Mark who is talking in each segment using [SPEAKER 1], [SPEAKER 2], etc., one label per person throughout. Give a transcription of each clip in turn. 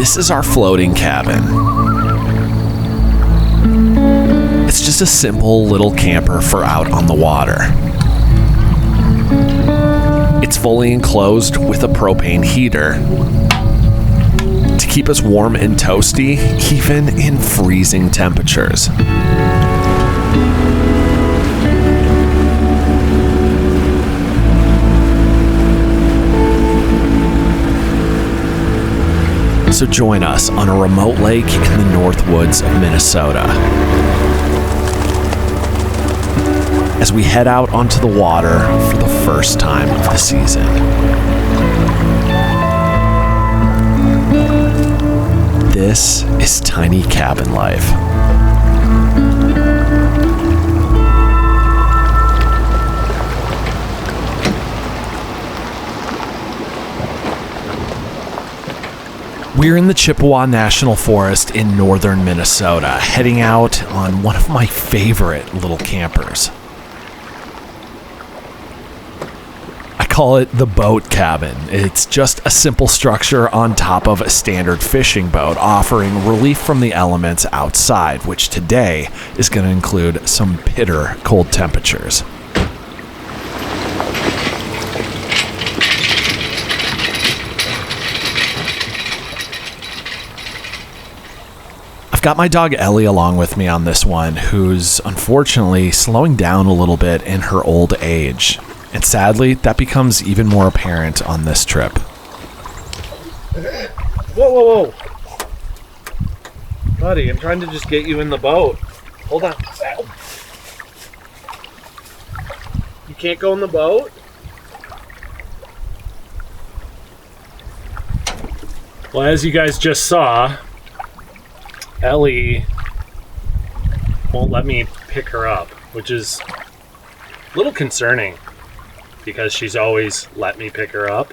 [SPEAKER 1] This is our floating cabin. It's just a simple little camper for out on the water. It's fully enclosed with a propane heater to keep us warm and toasty, even in freezing temperatures. So join us on a remote lake in the North Woods of Minnesota as we head out onto the water for the first time of the season. This is Tiny Cabin Life. We're in the Chippewa National Forest in northern Minnesota, heading out on one of my favorite little campers. I call it the boat cabin. It's just a simple structure on top of a standard fishing boat, offering relief from the elements outside, which today is going to include some bitter cold temperatures. I've got my dog Ellie along with me on this one, who's unfortunately slowing down a little bit in her old age. And sadly, that becomes even more apparent on this trip.
[SPEAKER 2] Whoa, whoa, whoa. Buddy, I'm trying to just get you in the boat. Hold on. You can't go in the boat? Well, as you guys just saw, Ellie won't let me pick her up, which is a little concerning because she's always let me pick her up.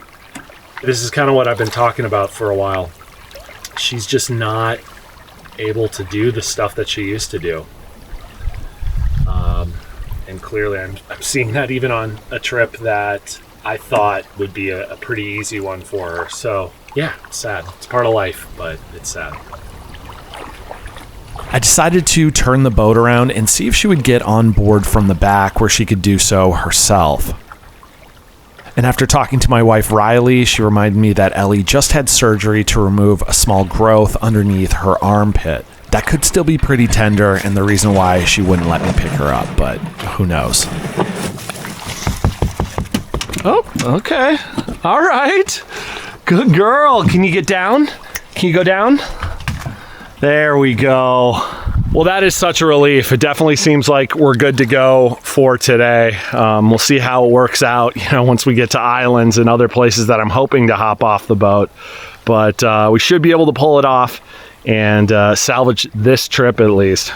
[SPEAKER 2] This is kind of what I've been talking about for a while. She's just not able to do the stuff that she used to do. And clearly I'm seeing that even on a trip that I thought would be a pretty easy one for her. So yeah, it's sad. It's part of life, but it's sad.
[SPEAKER 1] I decided to turn the boat around and see if she would get on board from the back where she could do so herself. And after talking to my wife Riley, she reminded me that Ellie just had surgery to remove a small growth underneath her armpit. That could still be pretty tender and the reason why she wouldn't let me pick her up, but who knows. Oh, okay. All right. Good girl. Can you get down? Can you go down? There we go. Well, that is such a relief. It definitely seems like we're good to go for today. We'll see how it works out, once we get to islands and other places that I'm hoping to hop off the boat. But we should be able to pull it off and salvage this trip at least.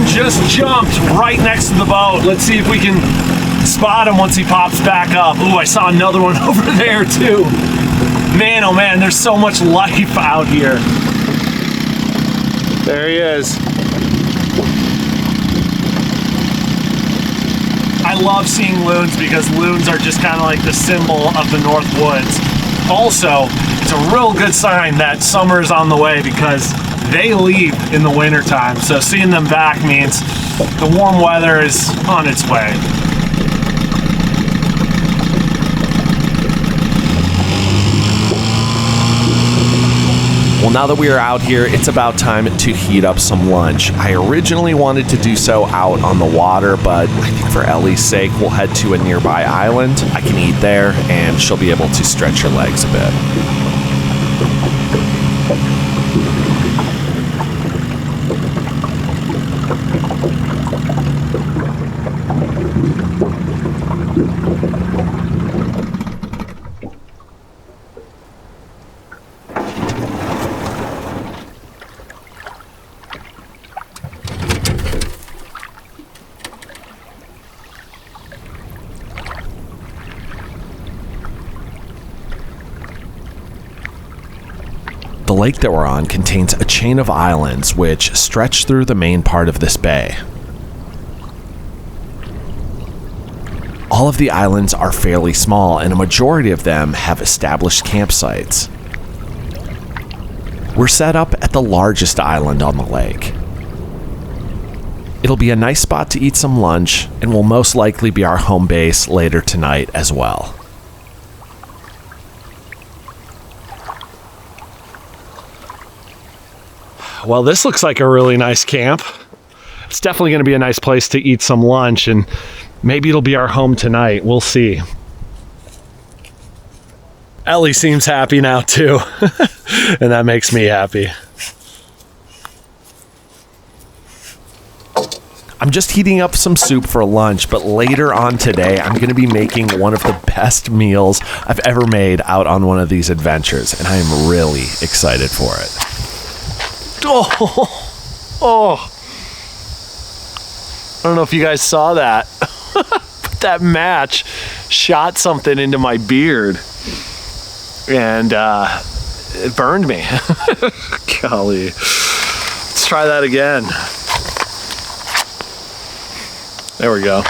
[SPEAKER 1] Just jumped right next to the boat. Let's see if we can spot him once he pops back up. Ooh, I saw another one over there too. Man, oh man, there's so much life out here. There he is. I love seeing loons because loons are just kind of like the symbol of the North Woods. Also, it's a real good sign that summer is on the way because they leave in the wintertime, so seeing them back means the warm weather is on its way. Well, now that we are out here, it's about time to heat up some lunch. I originally wanted to do so out on the water, but I think for Ellie's sake, we'll head to a nearby island. I can eat there, and she'll be able to stretch her legs a bit. The lake that we're on contains a chain of islands which stretch through the main part of this bay. All of the islands are fairly small, and a majority of them have established campsites. We're set up at the largest island on the lake. It'll be a nice spot to eat some lunch, and will most likely be our home base later tonight as well.
[SPEAKER 2] Well, this looks like a really nice camp. It's definitely going to be a nice place to eat some lunch, and maybe it'll be our home tonight. We'll see. Ellie seems happy now too, and that makes me happy.
[SPEAKER 1] I'm just heating up some soup for lunch, but later on today, I'm going to be making one of the best meals I've ever made out on one of these adventures, and I am really excited for it.
[SPEAKER 2] Oh, I don't know if you guys saw that. But that match shot something into my beard, and it burned me. Golly. Let's try that again. There we go.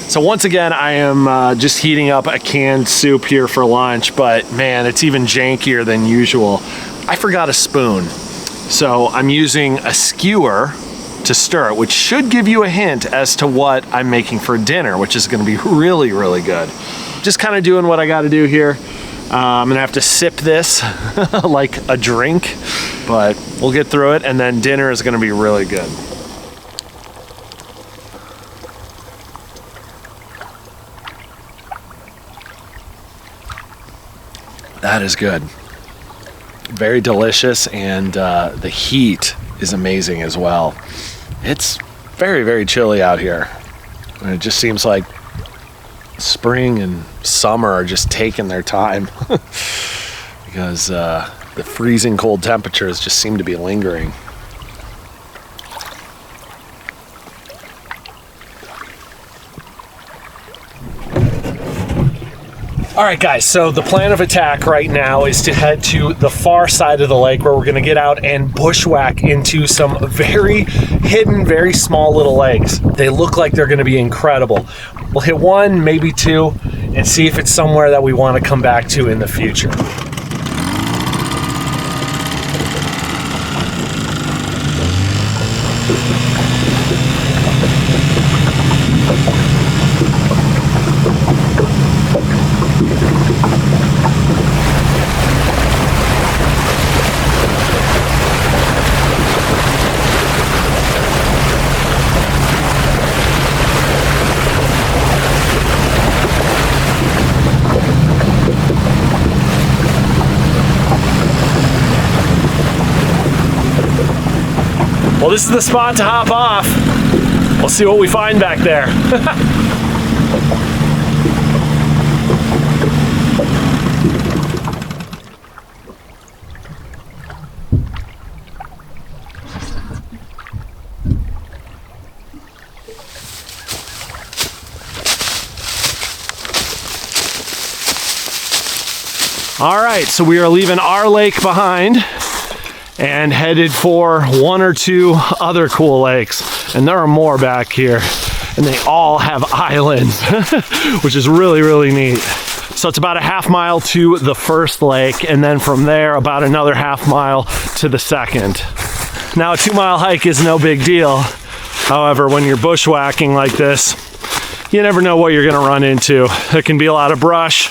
[SPEAKER 2] So once again, I am just heating up a canned soup here for lunch, but man, it's even jankier than usual. I forgot a spoon. So I'm using a skewer to stir it, which should give you a hint as to what I'm making for dinner, which is gonna be really, really good. Just kind of doing what I gotta do here. I'm gonna have to sip this like a drink, but we'll get through it, and then dinner is gonna be really good. That is good. Very delicious, and the heat is amazing as well. It's very, very chilly out here. And it just seems like spring and summer are just taking their time because the freezing cold temperatures just seem to be lingering. All right, guys, so the plan of attack right now is to head to the far side of the lake where we're gonna get out and bushwhack into some very hidden, very small little lakes. They look like they're gonna be incredible. We'll hit one, maybe two, and see if it's somewhere that we wanna come back to in the future. Well, this is the spot to hop off. We'll see what we find back there. All right, so we are leaving our lake behind and headed for one or two other cool lakes. And there are more back here, and they all have islands, which is really, really neat. So it's about a half mile to the first lake, and then from there, about another half mile to the second. Now, a 2 mile hike is no big deal. However, when you're bushwhacking like this,
[SPEAKER 1] you never know what you're gonna run into. There can be a lot of brush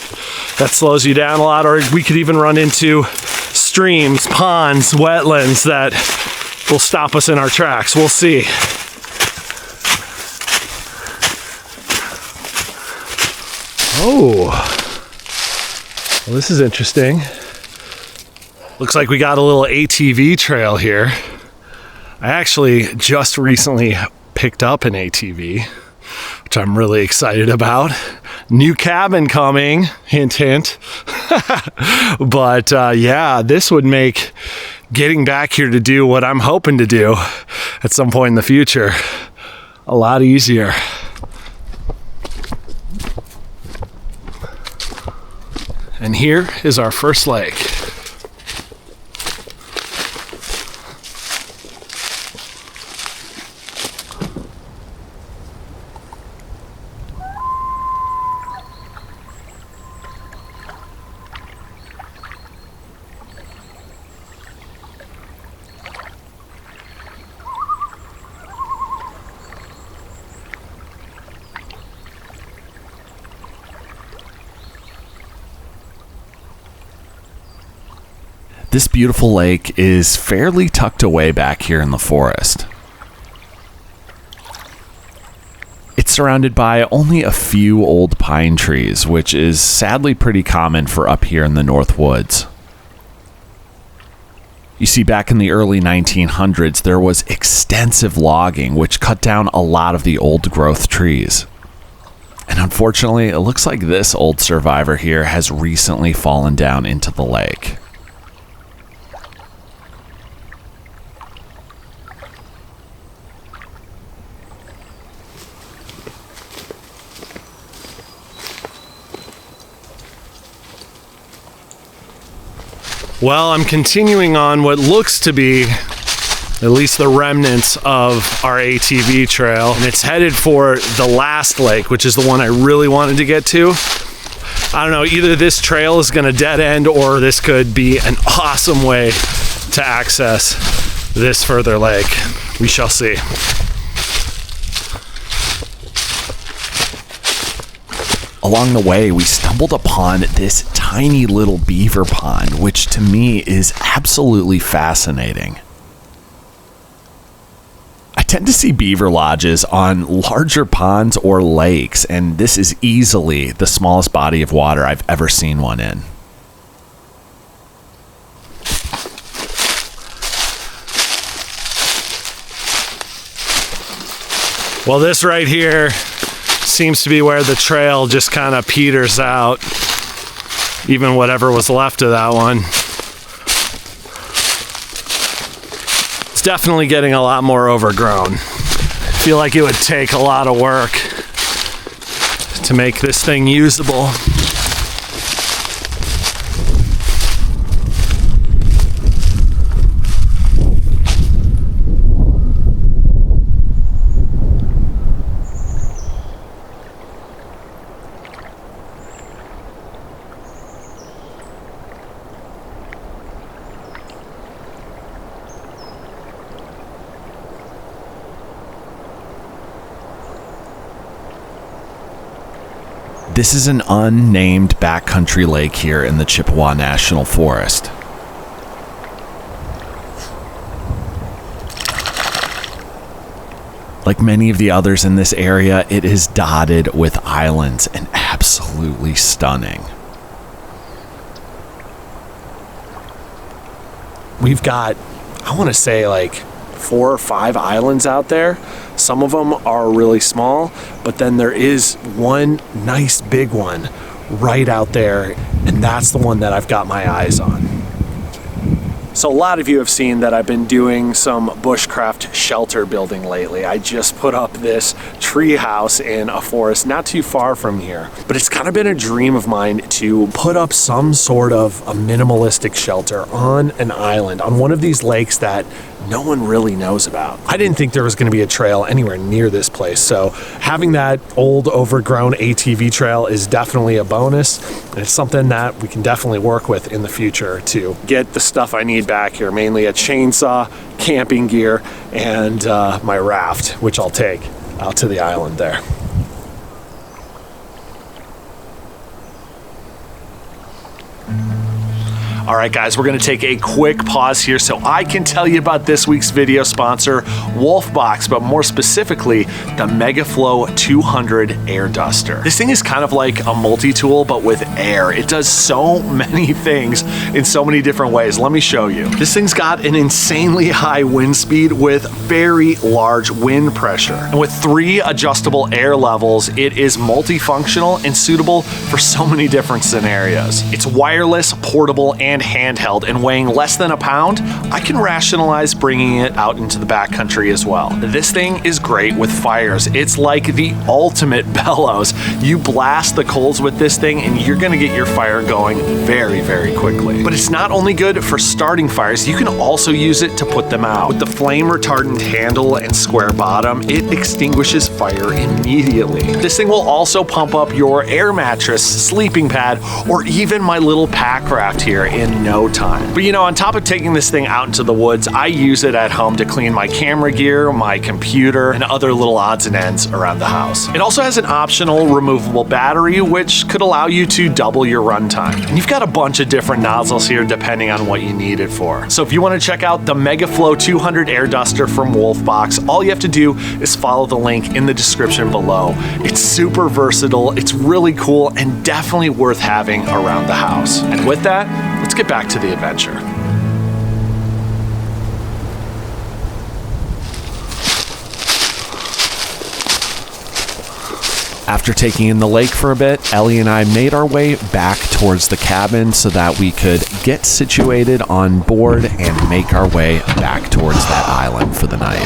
[SPEAKER 1] that slows you down a lot, or we could even run into streams, ponds, wetlands that will stop us in our tracks. We'll see. Oh, well, this is interesting. Looks like we got a little ATV trail here. I actually just recently picked up an ATV, which I'm really excited about. New cabin coming, hint, hint. But yeah, this would make getting back here to do what I'm hoping to do at some point in the future a lot easier. And here is our first lake.
[SPEAKER 3] This beautiful lake is fairly tucked away back here in the forest. It's surrounded by only a few old pine trees, which is sadly pretty common for up here in the North Woods. You see, back in the early 1900s, there was extensive logging, which cut down a lot of the old growth trees. And unfortunately, it looks like this old survivor here has recently fallen down into the lake.
[SPEAKER 1] Well, I'm continuing on what looks to be at least the remnants of our ATV trail, and it's headed for the last lake, which is the one I really wanted to get to. I don't know, either this trail is gonna dead end or this could be an awesome way to access this further lake. We shall see.
[SPEAKER 3] Along the way, we stumbled upon this tiny little beaver pond, which to me is absolutely fascinating. I tend to see beaver lodges on larger ponds or lakes, and this is easily the smallest body of water I've ever seen one in.
[SPEAKER 1] Well, this right here seems to be where the trail just kind of peters out, even whatever was left of that one. It's definitely getting a lot more overgrown. I feel like it would take a lot of work to make this thing usable.
[SPEAKER 3] This is an unnamed backcountry lake here in the Chippewa National Forest. Like many of the others in this area, it is dotted with islands and absolutely stunning.
[SPEAKER 1] We've got, I want to say, like 4 or 5 islands out there. Some of them are really small, but then there is one nice big one right out there, and that's the one that I've got my eyes on. So a lot of you have seen that I've been doing some bushcraft shelter building lately. I just put up this tree house in a forest not too far from here, but it's kind of been a dream of mine to put up some sort of a minimalistic shelter on an island, on one of these lakes that no one really knows about. I didn't think there was going to be a trail anywhere near this place, so having that old overgrown ATV trail is definitely a bonus, and it's something that we can definitely work with in the future to get the stuff I need back here, mainly a chainsaw, camping gear, and my raft, which I'll take out to the island there. All right, guys, we're gonna take a quick pause here so I can tell you about this week's video sponsor, Wolfbox, but more specifically, the MegaFlow 200 air duster. This thing is kind of like a multi-tool, but with air. It does so many things in so many different ways. Let me show you. This thing's got an insanely high wind speed with very large wind pressure. And with 3 adjustable air levels, it is multifunctional and suitable for so many different scenarios. It's wireless, portable, and handheld, and weighing less than a pound, I can rationalize bringing it out into the backcountry as well. This thing is great with fires. It's like the ultimate bellows. You blast the coals with this thing and you're gonna get your fire going very, very quickly. But it's not only good for starting fires, you can also use it to put them out. With the flame retardant handle and square bottom, it extinguishes fire immediately. This thing will also pump up your air mattress, sleeping pad, or even my little pack raft here in no time. But you know, on top of taking this thing out into the woods, I use it at home to clean my camera gear, my computer, and other little odds and ends around the house. It also has an optional removable battery, which could allow you to double your runtime. And you've got a bunch of different nozzles here depending on what you need it for. So if you want to check out the MegaFlow 200 air duster from Wolfbox, all you have to do is follow the link in the description below. It's super versatile, it's really cool, and definitely worth having around the house. And with that, let's get back to the adventure.
[SPEAKER 3] After taking in the lake for a bit, Ellie and I made our way back towards the cabin so that we could get situated on board and make our way back towards that island for the night.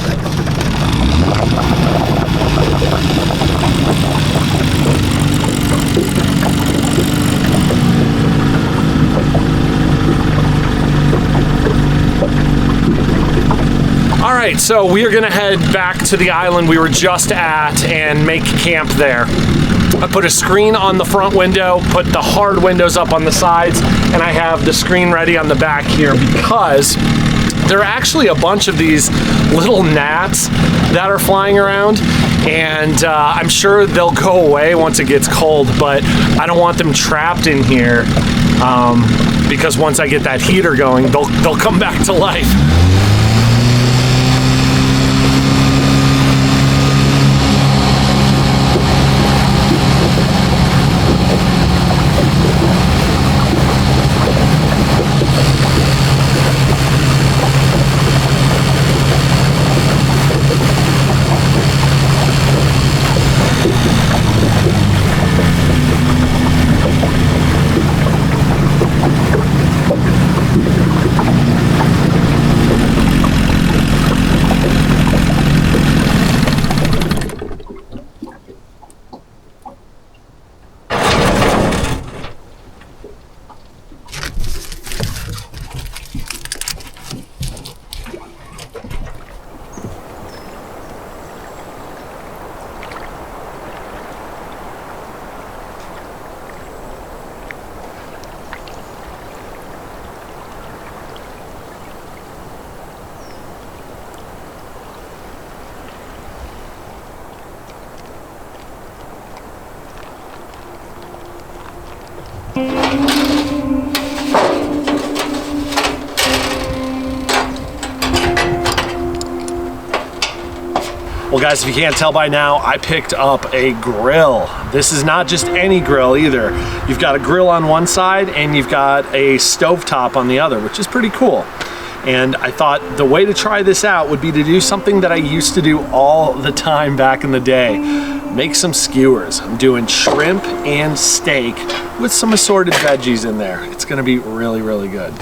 [SPEAKER 1] All right, so we are gonna head back to the island we were just at and make camp there. I put a screen on the front window, put the hard windows up on the sides, and I have the screen ready on the back here because there are actually a bunch of these little gnats that are flying around, and I'm sure they'll go away once it gets cold, but I don't want them trapped in here because once I get that heater going, they'll come back to life. Well guys, if you can't tell by now, I picked up a grill. This is not just any grill either. You've got a grill on one side and you've got a stovetop on the other, which is pretty cool. And I thought the way to try this out would be to do something that I used to do all the time back in the day. Make some skewers. I'm doing shrimp and steak with some assorted veggies in there. It's gonna be really, really good.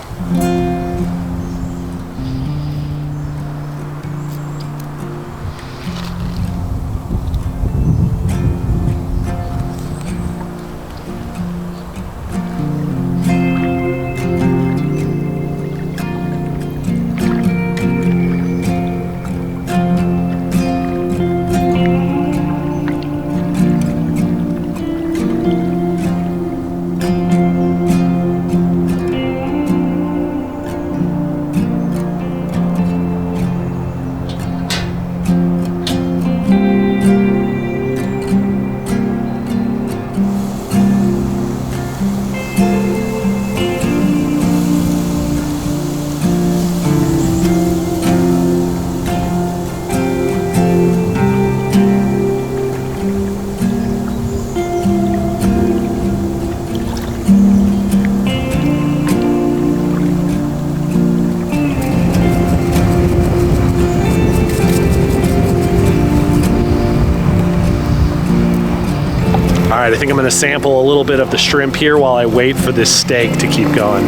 [SPEAKER 1] right, I think I'm gonna sample a little bit of the shrimp here while I wait for this steak to keep going.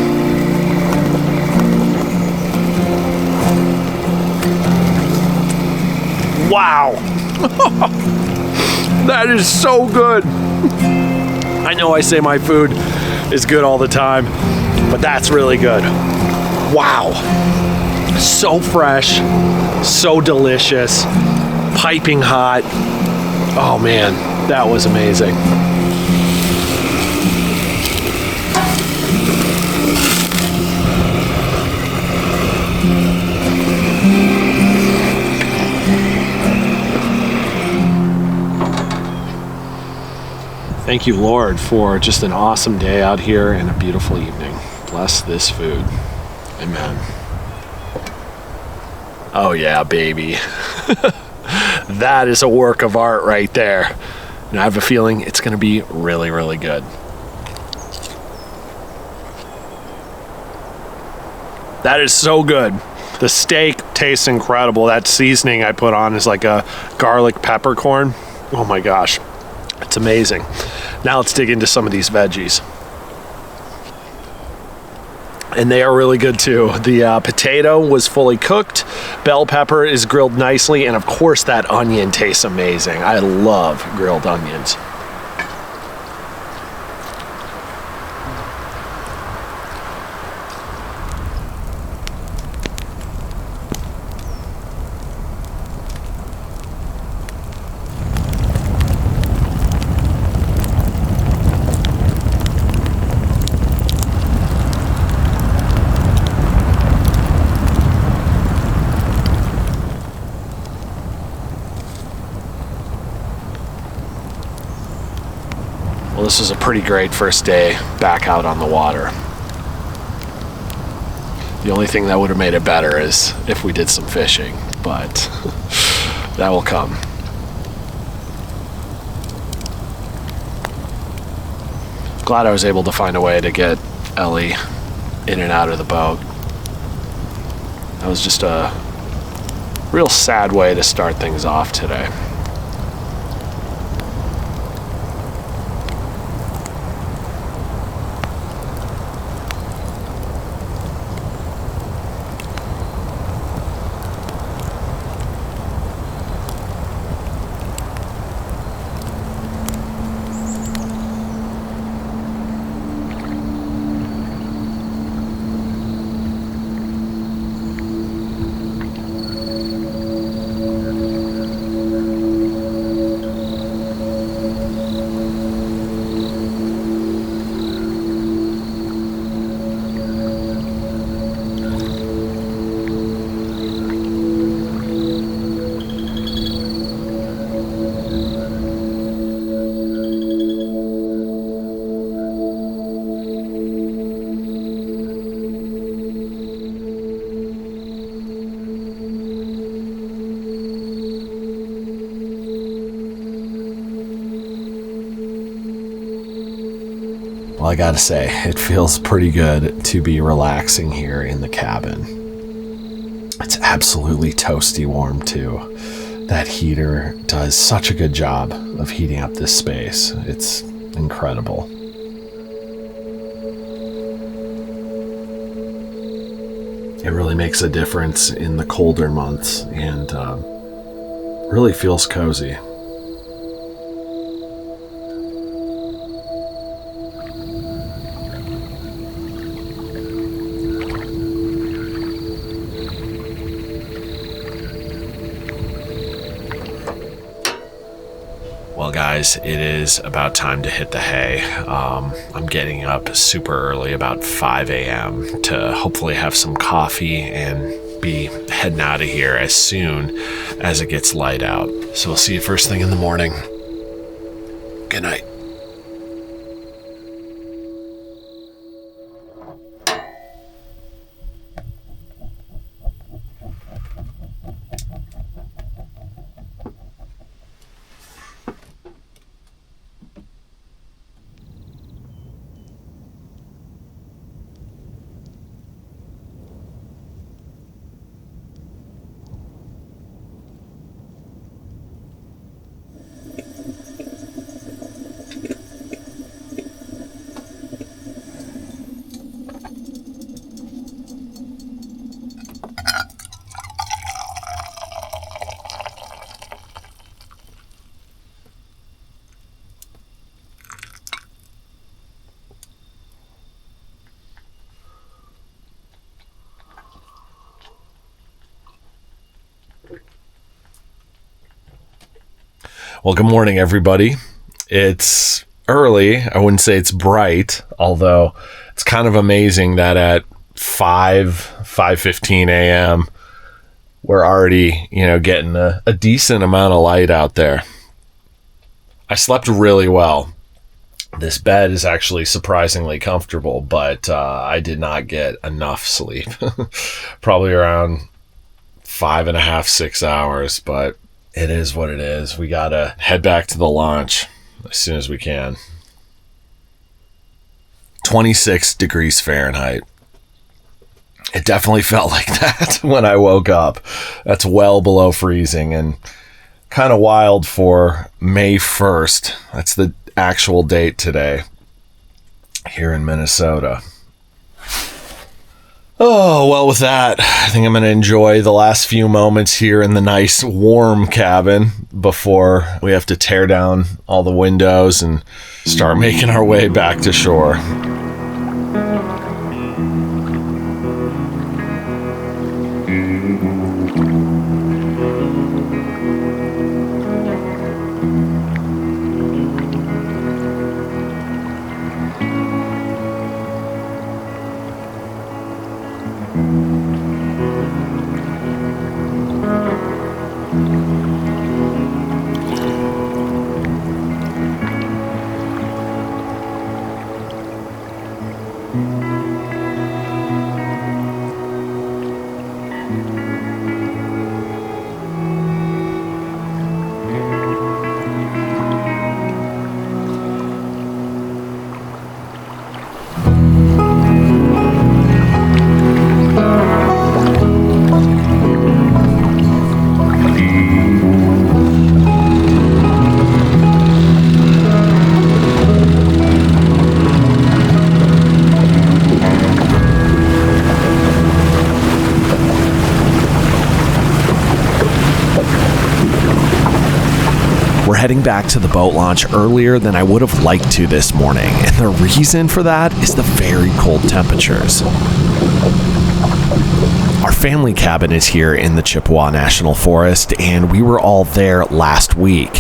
[SPEAKER 1] Wow. That is so good. I know I say my food is good all the time, but that's really good. Wow. So fresh, so delicious, piping hot. Oh man, that was amazing. Thank you, Lord, for just an awesome day out here and a beautiful evening. Bless this food. Amen. Oh yeah, baby. That is a work of art right there. And I have a feeling it's gonna be really, really good. That is so good. The steak tastes incredible. That seasoning I put on is like a garlic peppercorn. Oh my gosh, it's amazing. Now let's dig into some of these veggies. And they are really good too. The potato was fully cooked, bell pepper is grilled nicely, and of course that onion tastes amazing. I love grilled onions. Well, this was a pretty great first day back out on the water. The only thing that would have made it better is if we did some fishing, but that will come. Glad I was able to find a way to get Ellie in and out of the boat. That was just a real sad way to start things off today. Well, I gotta say, it feels pretty good to be relaxing here in the cabin. It's absolutely toasty warm too. That heater does such a good job of heating up this space. It's incredible. It really makes a difference in the colder months and really feels cozy. Well, guys, it is about time to hit the hay. I'm getting up super early, about 5 a.m. to hopefully have some coffee and be heading out of here as soon as it gets light out. So we'll see you first thing in the morning. Good night.
[SPEAKER 3] Well, good morning, everybody. It's early. I wouldn't say it's bright, although it's kind of amazing that at 5:15 a.m., we're already, getting a decent amount of light out there. I slept really well. This bed is actually surprisingly comfortable, but I did not get enough sleep. Probably around 5.5, 6 hours, but it is what it is. We gotta head back to the launch as soon as we can. 26 degrees Fahrenheit. It definitely felt like that when I woke up. That's well below freezing and kind of wild for May 1st. That's the actual date today here in Minnesota. Oh, well, with that, I think I'm going to enjoy the last few moments here in the nice warm cabin before we have to tear down all the windows and start making our way back to shore. We're heading back to the boat launch earlier than I would have liked to this morning, and the reason for that is the very cold temperatures. Our family cabin is here in the Chippewa National Forest, and we were all there last week.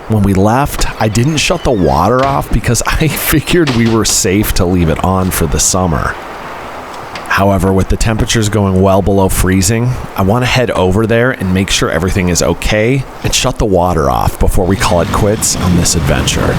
[SPEAKER 3] When we left, I didn't shut the water off because I figured we were safe to leave it on for the summer. However, with the temperatures going well below freezing, I want to head over there and make sure everything is okay and shut the water off before we call it quits on this adventure.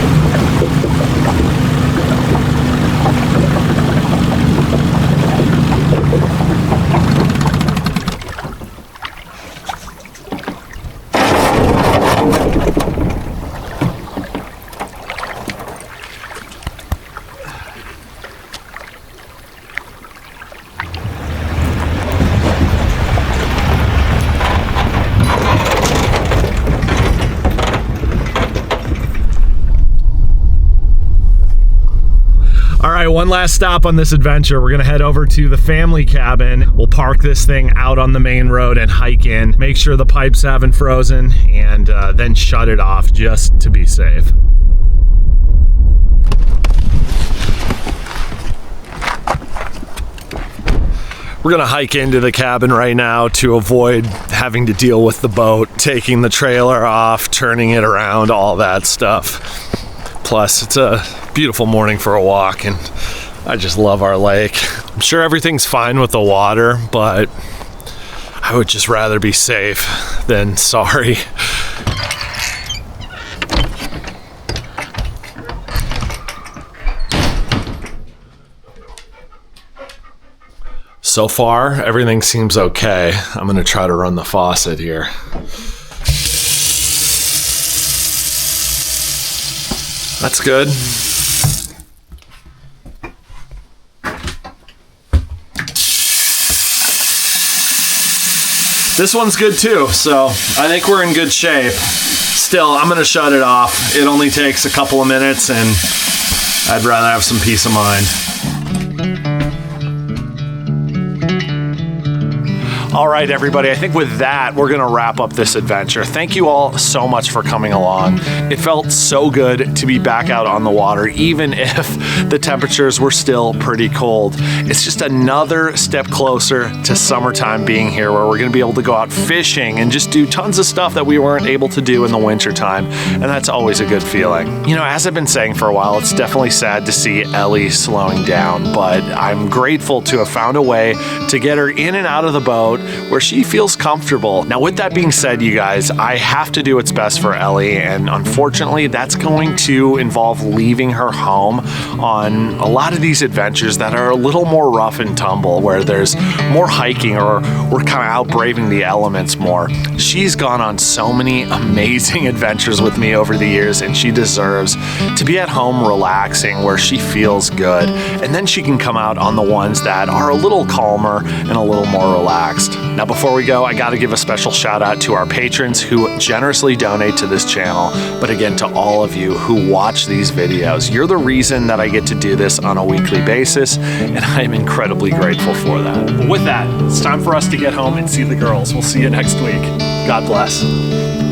[SPEAKER 3] One last stop on this adventure. We're gonna head over to the family cabin. We'll park this thing out on the main road and hike in, make sure the pipes haven't frozen, and then shut it off just to be safe. We're gonna hike into the cabin right now to avoid having to deal with the boat, taking the trailer off, turning it around, all that stuff. Plus, it's a beautiful morning for a walk, and I just love our lake. I'm sure everything's fine with the water, but I would just rather be safe than sorry. So far, everything seems okay. I'm gonna try to run the faucet here. That's good. This one's good too, so I think we're in good shape. Still, I'm gonna shut it off. It only takes a couple of minutes, and I'd rather have some peace of mind.
[SPEAKER 1] All right, everybody, I think with that, we're gonna wrap up this adventure. Thank you all so much for coming along. It felt so good to be back out on the water, even if the temperatures were still pretty cold. It's just another step closer to summertime being here, where we're gonna be able to go out fishing and just do tons of stuff that we weren't able to do in the wintertime, and that's always a good feeling. You know, as I've been saying for a while, it's definitely sad to see Ellie slowing down, but I'm grateful to have found a way to get her in and out of the boat where she feels comfortable. Now, with that being said, you guys, I have to do what's best for Ellie, and unfortunately, that's going to involve leaving her home on a lot of these adventures that are a little more rough and tumble, where there's more hiking or we're kind of out braving the elements more. She's gone on so many amazing adventures with me over the years, and she deserves to be at home relaxing where she feels good, and then she can come out on the ones that are a little calmer and a little more relaxed. Now, before we go, I gotta give a special shout out to our patrons who generously donate to this channel, but again, to all of you who watch these videos. You're the reason that I get to do this on a weekly basis, and I am incredibly grateful for that. But with that, it's time for us to get home and see the girls. We'll see you next week. God bless.